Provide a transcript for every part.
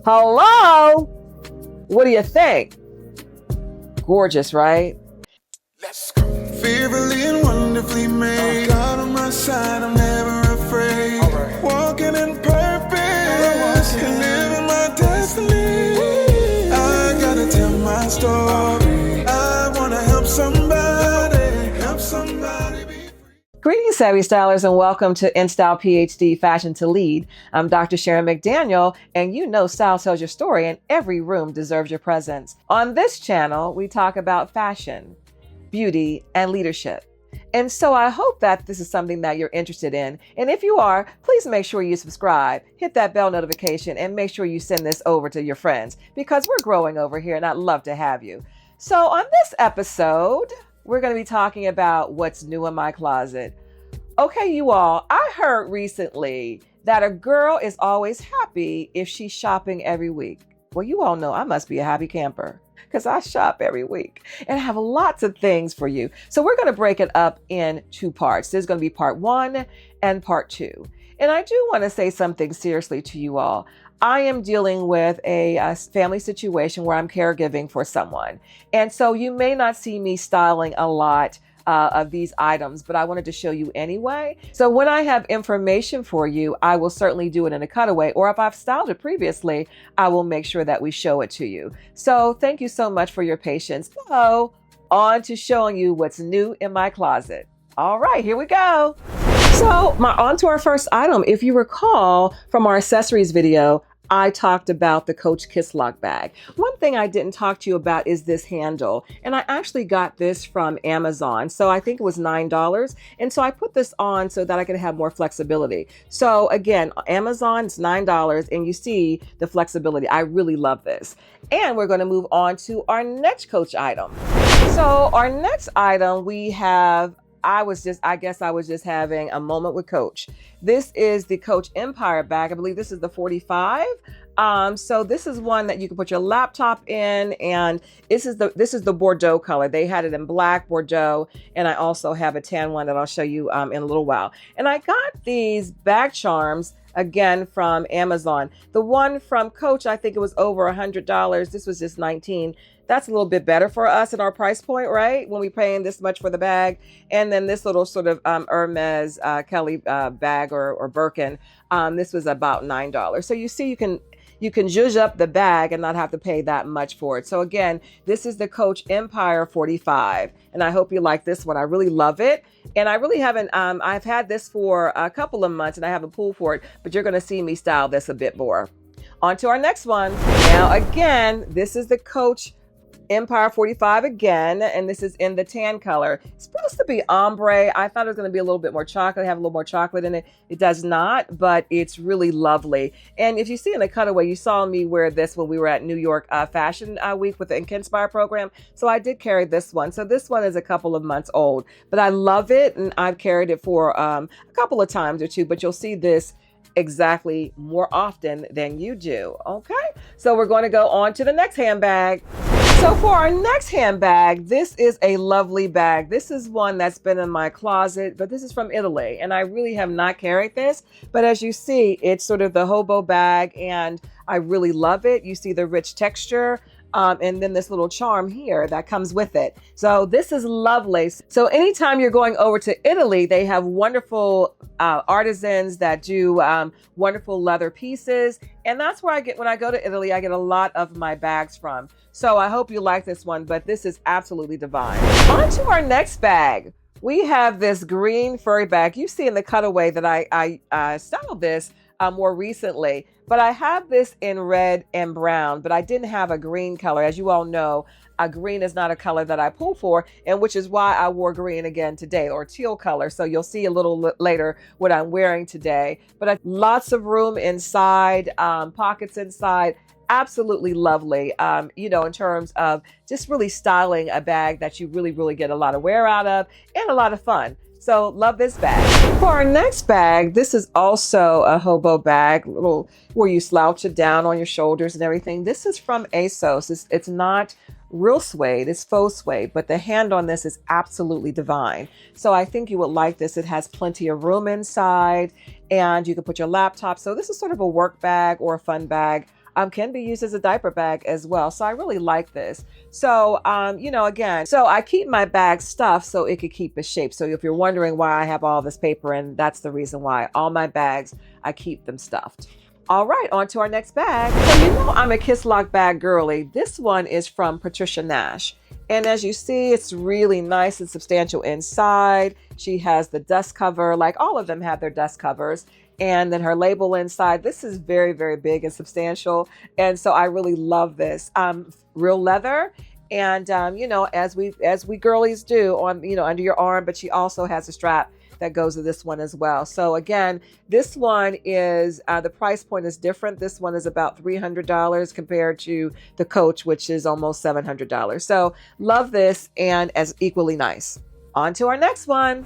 Hello? What do you think? Gorgeous, right? Let's go. Fearfully and wonderfully made. God on my side, I'm never afraid. Right. Walking in purpose, can live in my destiny. I gotta tell my story. I wanna help somebody be free. Greetings, Savvy Stylers, and welcome to InStyle PhD Fashion to Lead. I'm Dr. Sharon McDaniel, and you know style tells your story, and every room deserves your presence. On this channel, we talk about fashion, beauty, and leadership. And so I hope that this is something that you're interested in. And if you are, please make sure you subscribe, hit that bell notification, and make sure you send this over to your friends because we're growing over here and I'd love to have you. So on this episode, we're going to be talking about what's new in my closet. Okay, you all, I heard recently that a girl is always happy if she's shopping every week. Well, you all know I must be a happy camper because I shop every week and I have lots of things for you. So we're going to break it up in two parts. There's going to be part 1 and part 2. And I do want to say something seriously to you all. I am dealing with a family situation where I'm caregiving for someone. And so you may not see me styling a lot of these items, but I wanted to show you anyway. So when I have information for you, I will certainly do it in a cutaway, or if I've styled it previously, I will make sure that we show it to you. So thank you so much for your patience. So on to showing you what's new in my closet. All right, here we go. So on to our first item. If you recall from our accessories video, I talked about the Coach Kiss Lock bag. One thing I didn't talk to you about is this handle. And I actually got this from Amazon. So I think it was $9. And so I put this on so that I could have more flexibility. So again, Amazon, it's $9 and you see the flexibility. I really love this. And we're going to move on to our next Coach item. So our next item we have, I guess I was just having a moment with Coach. This is the Coach Empire bag. I believe this is the 45. So this is one that you can put your laptop in, and this is the Bordeaux color. They had it in black, Bordeaux, and I also have a tan one that I'll show you in a little while. And I got these bag charms again from Amazon. The one from Coach, I think it was over $100. This was just $19. That's a little bit better for us at our price point, right? When we're paying this much for the bag. And then this little sort of Hermes Kelly bag or Birkin, this was about $9. So you see, you can zhuzh up the bag and not have to pay that much for it. So again, this is the Coach Empire 45. And I hope you like this one. I really love it. And I really haven't, I've had this for a couple of months and I haven't pulled for it, but you're going to see me style this a bit more. On to our next one. Now, again, this is the Coach Empire 45 again, and this is in the tan color. It's supposed to be ombre. I thought it was going to be a little bit more chocolate, have a little more chocolate in it. It does not, but it's really lovely. And if you see in the cutaway, you saw me wear this when we were at New York Fashion Week with the InStylePhD program. So I did carry this one. So this one is a couple of months old, but I love it, and I've carried it for a couple of times or two, but you'll see this exactly more often than you do. Okay, so we're going to go on to the next handbag. So for our next handbag, this is a lovely bag. This is one that's been in my closet, but this is from Italy, and I really have not carried this. But as you see, it's sort of the Hobo bag, and I really love it. You see the rich texture. And then this little charm here that comes with it. So this is lovely. So anytime you're going over to Italy, they have wonderful artisans that do wonderful leather pieces. And that's where when I go to Italy, I get a lot of my bags from. So I hope you like this one, but this is absolutely divine. On to our next bag. We have this green furry bag. You see in the cutaway that I styled this more recently, but I have this in red and brown, but I didn't have a green color. As you all know, a green is not a color that I pull for, and which is why I wore green again today, or teal color. So you'll see a little later what I'm wearing today, but lots of room inside, pockets inside. Absolutely lovely, in terms of just really styling a bag that you really, really get a lot of wear out of and a lot of fun. So love this bag. For our next bag, this is also a Hobo bag, little where you slouch it down on your shoulders and everything. This is from ASOS. It's not real suede, it's faux suede, but the hand on this is absolutely divine. So I think you would like this. It has plenty of room inside and you can put your laptop. So this is sort of a work bag or a fun bag. can be used as a diaper bag as well. So I really like this. So, again, so I keep my bag stuffed so it could keep its shape. So if you're wondering why I have all this paper in, that's the reason why. All my bags, I keep them stuffed. All right, on to our next bag. So I'm a Kiss Lock bag girly. This one is from Patricia Nash. And as you see, it's really nice and substantial inside. She has the dust cover, like all of them have their dust covers. And then her label inside. This is very, very big and substantial. And so I really love this. Real leather. And, as we girlies do on, under your arm, but she also has a strap that goes with this one as well. So again, this one is, the price point is different. This one is about $300 compared to the Coach, which is almost $700. So love this and as equally nice. On to our next one.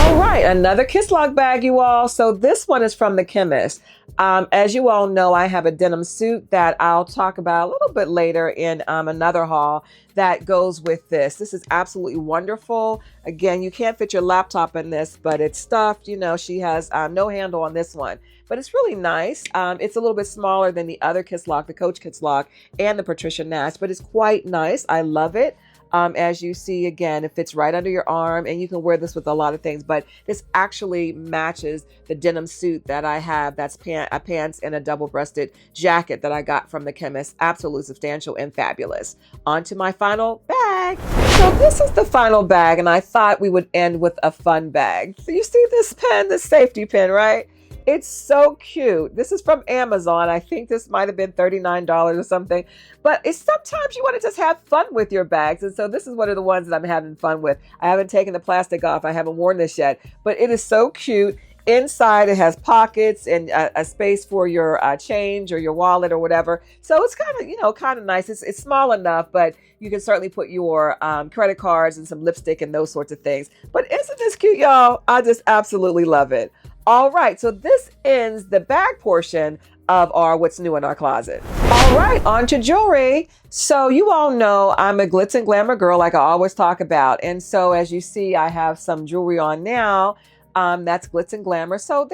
All right, another Kiss Lock bag, you all. So this one is from the Chemist. As you all know, I have a denim suit that I'll talk about a little bit later in another haul that goes with this. This is absolutely wonderful. Again, you can't fit your laptop in this, but it's stuffed. She has no handle on this one, but it's really nice. It's a little bit smaller than the other Kiss Lock, the Coach Kiss Lock and the Patricia Nash, but it's quite nice. I love it. As you see, again, it fits right under your arm and you can wear this with a lot of things, but this actually matches the denim suit that I have. That's pants and a double-breasted jacket that I got from the Chemist. Absolutely substantial and fabulous. On to my final bag. So this is the final bag and I thought we would end with a fun bag. So you see this pen, this safety pin, right? It's so cute. This is from Amazon. I think this might have been $39 or something, but it's sometimes you want to just have fun with your bags. And so this is one of the ones that I'm having fun with. I haven't taken the plastic off. I haven't worn this yet, but it is so cute. Inside, it has pockets and a space for your change or your wallet or whatever. So it's kind of nice. It's small enough, but you can certainly put your credit cards and some lipstick and those sorts of things. But isn't this cute, y'all? I just absolutely love it. All right, so this ends the bag portion of our What's New in Our Closet. All right, on to jewelry. So you all know I'm a glitz and glamour girl, like I always talk about. And so as you see, I have some jewelry on now. That's glitz and glamour. So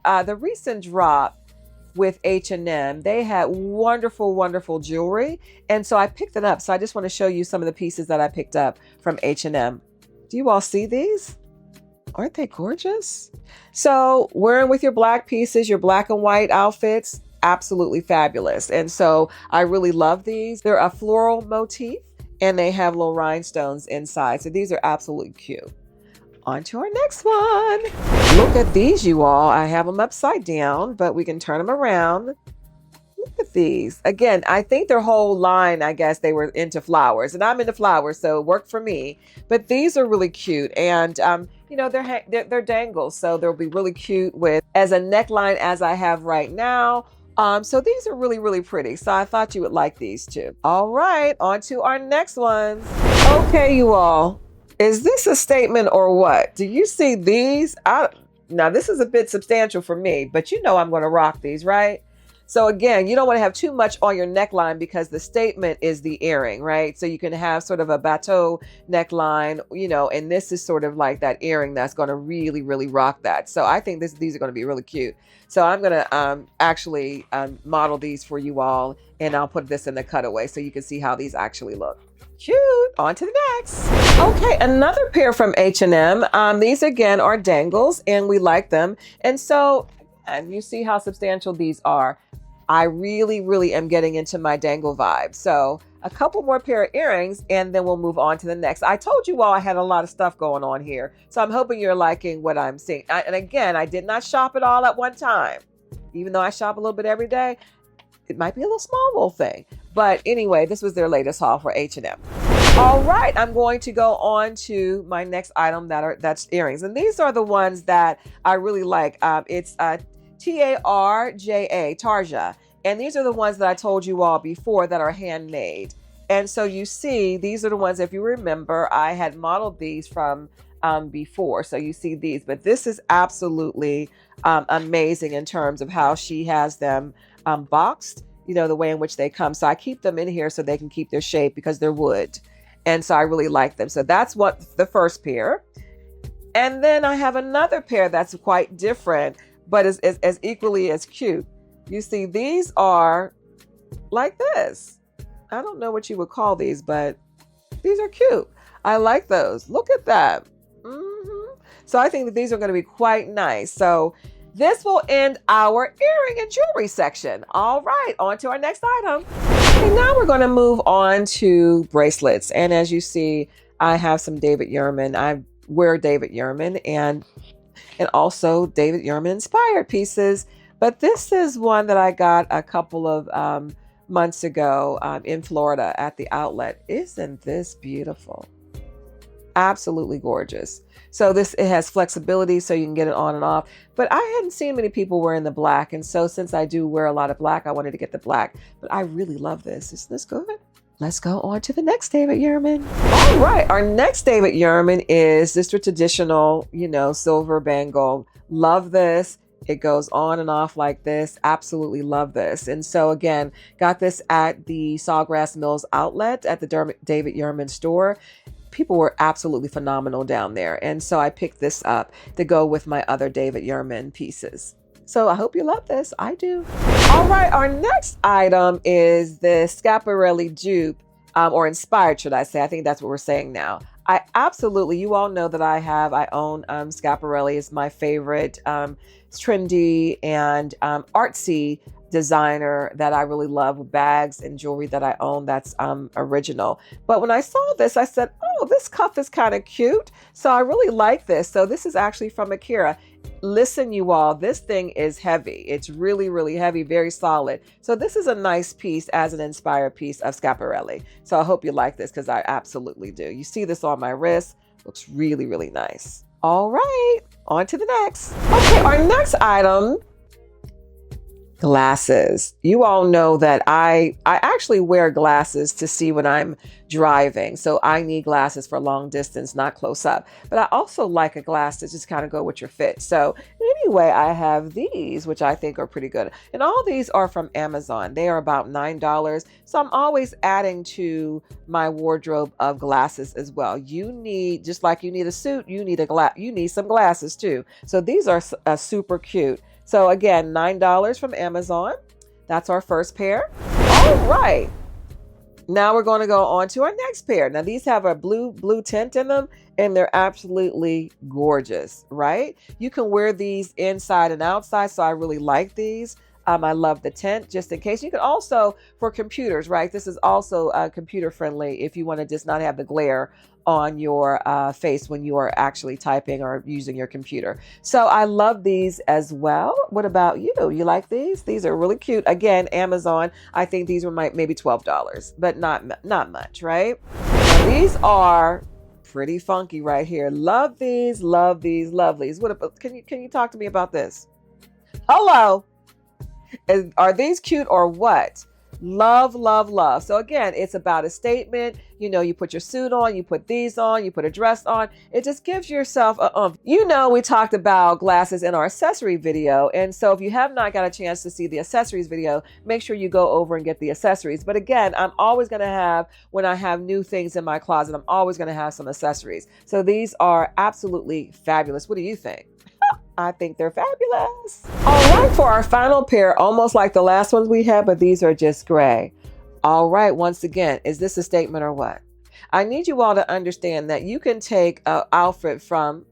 the recent drop with H&M, they had wonderful, wonderful jewelry. And so I picked it up. So I just want to show you some of the pieces that I picked up from H&M. Do you all see these? Aren't they gorgeous? So wearing with your black pieces, your black and white outfits, absolutely fabulous. And so I really love these. They're a floral motif and they have little rhinestones inside. So these are absolutely cute. On to our next one. Look at these, you all. I have them upside down, but we can turn them around. Look at these. Again, I think their whole line, I guess they were into flowers and I'm into flowers, so it worked for me. But these are really cute and, they're dangles. So they'll be really cute with as a neckline as I have right now. So these are really, really pretty. So I thought you would like these too. All right, on to our next ones. Okay, you all. Is this a statement or what? Do you see these? Now this is a bit substantial for me, but I'm going to rock these, right? So again, you don't want to have too much on your neckline because the statement is the earring, right? So you can have sort of a bateau neckline, and this is sort of like that earring that's going to really, really rock that. So I think these are going to be really cute. So I'm going to actually model these for you all, and I'll put this in the cutaway so you can see how these actually look. Cute. On to the next. Okay, another pair from H&M. These again are dangles, and we like them. And so, and you see how substantial these are. I really, really am getting into my dangle vibe. So a couple more pair of earrings and then we'll move on to the next. I told you all I had a lot of stuff going on here. So I'm hoping you're liking what I'm seeing. And again, I did not shop it all at one time. Even though I shop a little bit every day, it might be a little thing. But anyway, this was their latest haul for H&M. All right, I'm going to go on to my next item that's earrings. And these are the ones that I really like. It's Tarja. And these are the ones that I told you all before that are handmade. And so you see, these are the ones, if you remember, I had modeled these from before. So you see these, but this is absolutely amazing in terms of how she has them boxed, the way in which they come. So I keep them in here so they can keep their shape because they're wood. And so I really like them. So that's what the first pair. And then I have another pair that's quite different, but is equally as cute. You see, these are like this. I don't know what you would call these, but these are cute. I like those. Look at that. So I think that these are going to be quite nice. So this will end our earring and jewelry section. All right, on to our next item. And now we're going to move on to bracelets. And as you see, I have some David Yurman. I wear David Yurman and also David Yurman inspired pieces. But this is one that I got a couple of months ago in Florida at the outlet. Isn't this beautiful? Absolutely gorgeous. So it has flexibility so you can get it on and off. But I hadn't seen many people wearing the black. And so since I do wear a lot of black, I wanted to get the black. But I really love this. Isn't this good? Let's go on to the next David Yurman. All right, our next David Yurman is just a traditional, silver bangle. Love this. It goes on and off like this. Absolutely love this. And so again, got this at the Sawgrass Mills outlet at the David Yurman store. People were absolutely phenomenal down there. And so I picked this up to go with my other David Yurman pieces. So I hope you love this. I do. All right, our next item is the Schiaparelli dupe, or inspired, should I say. I think that's what we're saying now. You all know that I own Schiaparelli. Is my favorite trendy and artsy designer that I really love, with bags and jewelry that I own that's original. But when I saw this, I said, oh, this cuff is kind of cute. So I really like this. So this is actually from Akira. Listen, you all, this thing is heavy. It's really, really heavy, very solid. So this is a nice piece as an inspired piece of Schiaparelli. So I hope you like this because I absolutely do. You see this on my wrist. Looks really, really nice. All right, on to the next. Okay, our next item, glasses. You all know that I actually wear glasses to see when I'm driving. So I need glasses for long distance, not close up. But I also like a glass to just kind of go with your fit. So anyway, I have these, which I think are pretty good. And all these are from Amazon. They are about $9. So I'm always adding to my wardrobe of glasses as well. You need, just like you need a suit, you need some glasses too. So these are super cute. So again, $9 from Amazon. That's our first pair. All right. Now we're going to go on to our next pair. Now these have a blue tint in them and they're absolutely gorgeous, right? You can wear these inside and outside. So I really like these. I love the tint just in case. You can also, for computers, right? This is also computer friendly if you want to just not have the glare on your face when you are actually typing or using your computer. So I love these as well. What about you? You like these? These are really cute. Again, Amazon. I think these were maybe $12, but not much, right? Now, these are pretty funky right here. Love these, love these, love these. Can you talk to me about this? Hello. Are these cute or what? Love, love, love. So again, it's about a statement. You put your suit on, you put these on, you put a dress on. It just gives yourself a we talked about glasses in our accessory video. And so if you have not got a chance to see the accessories video, make sure you go over and get the accessories. But again, I'm always going to have, when I have new things in my closet, I'm always going to have some accessories. So these are absolutely fabulous. What do you think? I think they're fabulous. All right, for our final pair, almost like the last ones we had, but these are just gray. All right, once again, is this a statement or what? I need you all to understand that you can take an outfit from,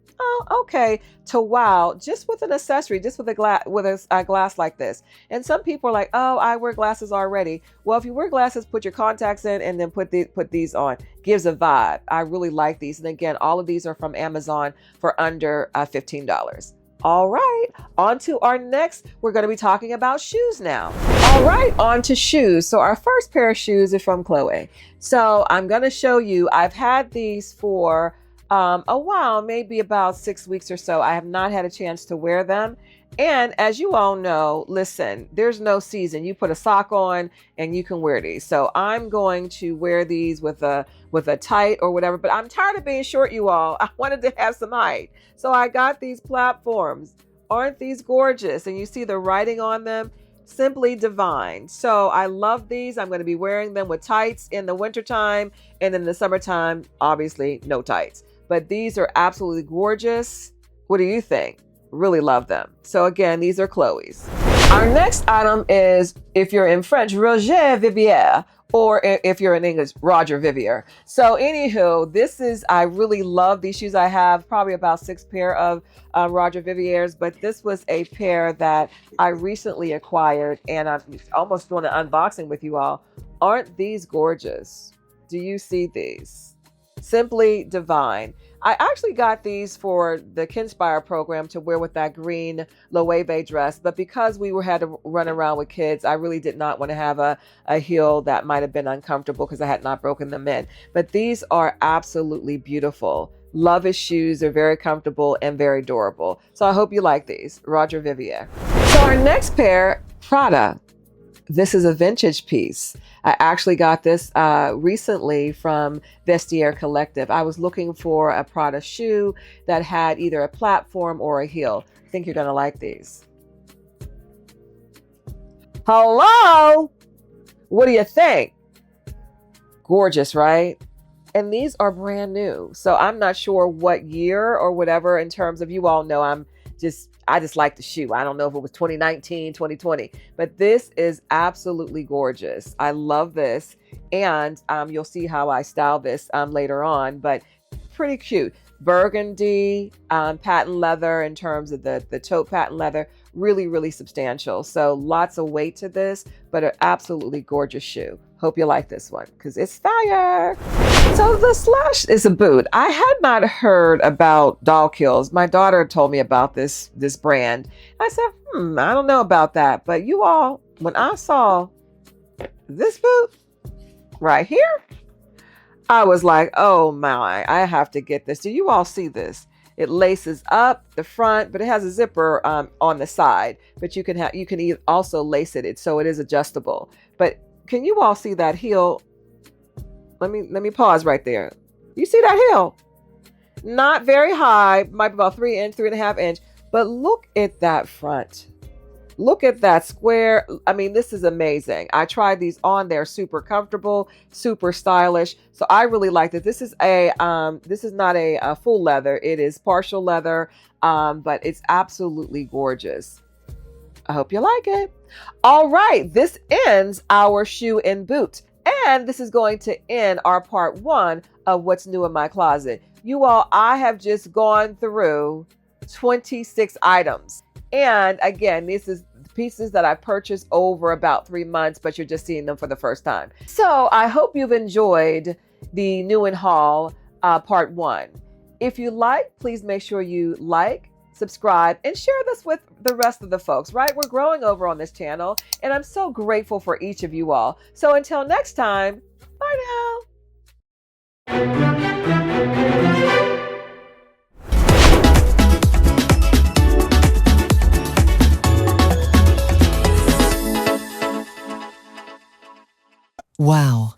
to wow, just with an accessory, just with a glass like this. And some people are like, oh, I wear glasses already. Well, if you wear glasses, put your contacts in and then put these on. Gives a vibe. I really like these. And again, all of these are from Amazon for under $15. All right, on to our next. We're going to be talking about shoes now. All right, on to shoes. So our first pair of shoes is from Chloe. So I'm going to show you, I've had these for a while, maybe about 6 weeks or so. I have not had a chance to wear them. And as you all know, listen, there's no season. You put a sock on and you can wear these. So I'm going to wear these with a tight or whatever, but I'm tired of being short, you all. I wanted to have some height. So I got these platforms. Aren't these gorgeous? And you see the writing on them, simply divine. So I love these. I'm going to be wearing them with tights in the wintertime, and in the summertime, obviously no tights. But these are absolutely gorgeous. What do you think? Really love them. So again, these are Chloe's. Our next item is, if you're in French, Roger Vivier, or if you're in English, Roger Vivier. So anywho, I really love these shoes. I have probably about 6 pair of Roger Viviers, but this was a pair that I recently acquired, and I'm almost doing an unboxing with you all. Aren't these gorgeous? Do you see these? Simply divine. I actually got these for the Kinspire program to wear with that green Loewe dress, but because we had to run around with kids, I really did not want to have a heel that might have been uncomfortable because I had not broken them in. But these are absolutely beautiful. Love his shoes. They're very comfortable and very durable. So I hope you like these. Roger Vivier. So our next pair, Prada. This is a vintage piece. I actually got this recently from Vestiaire Collective. I was looking for a Prada shoe that had either a platform or a heel. I think you're gonna like these. Hello? What do you think? Gorgeous, right? And these are brand new. So I'm not sure what year or whatever in terms of, you all know I just like the shoe. I don't know if it was 2019, 2020, but this is absolutely gorgeous. I love this. And you'll see how I style this later on, but pretty cute. Burgundy, patent leather in terms of the taupe patent leather, really, really substantial. So lots of weight to this, but an absolutely gorgeous shoe. Hope you like this one because it's fire. So the Slash is a boot. I had not heard about Doll Kills. My daughter told me about this brand. I said, I don't know about that. But you all, when I saw this boot right here, I was like, oh my, I have to get this. Do you all see this? It laces up the front, but it has a zipper on the side. But you can also lace it so it is adjustable. But can you all see that heel? Let me pause right there. You see that heel? Not very high, might be about 3.5 inch, but look at that front. Look at that square. I mean, this is amazing. I tried these on. They're super comfortable, super stylish. So I really like this. This is not a full leather. It is partial leather, but it's absolutely gorgeous. I hope you like it. All right, this ends our shoe and boot. And this is going to end our part 1 of what's new in my closet. You all, I have just gone through 26 items. And again, this is pieces that I purchased over about 3 months, but you're just seeing them for the first time. So I hope you've enjoyed the new in haul part 1. If you like, please make sure you like, subscribe, and share this with the rest of the folks, right? We're growing over on this channel, and I'm so grateful for each of you all. So until next time, bye now. Wow.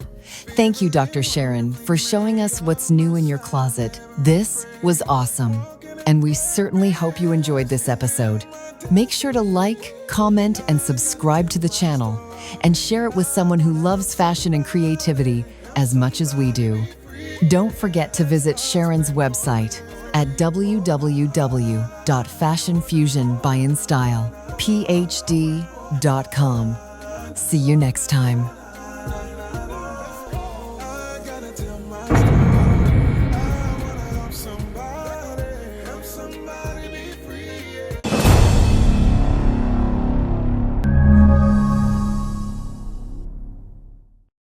Thank you, Dr. Sharon, for showing us what's new in your closet. This was awesome. And we certainly hope you enjoyed this episode. Make sure to like, comment, and subscribe to the channel, and share it with someone who loves fashion and creativity as much as we do. Don't forget to visit Sharon's website at www.fashionfusionbyinstylephed.com. See you next time.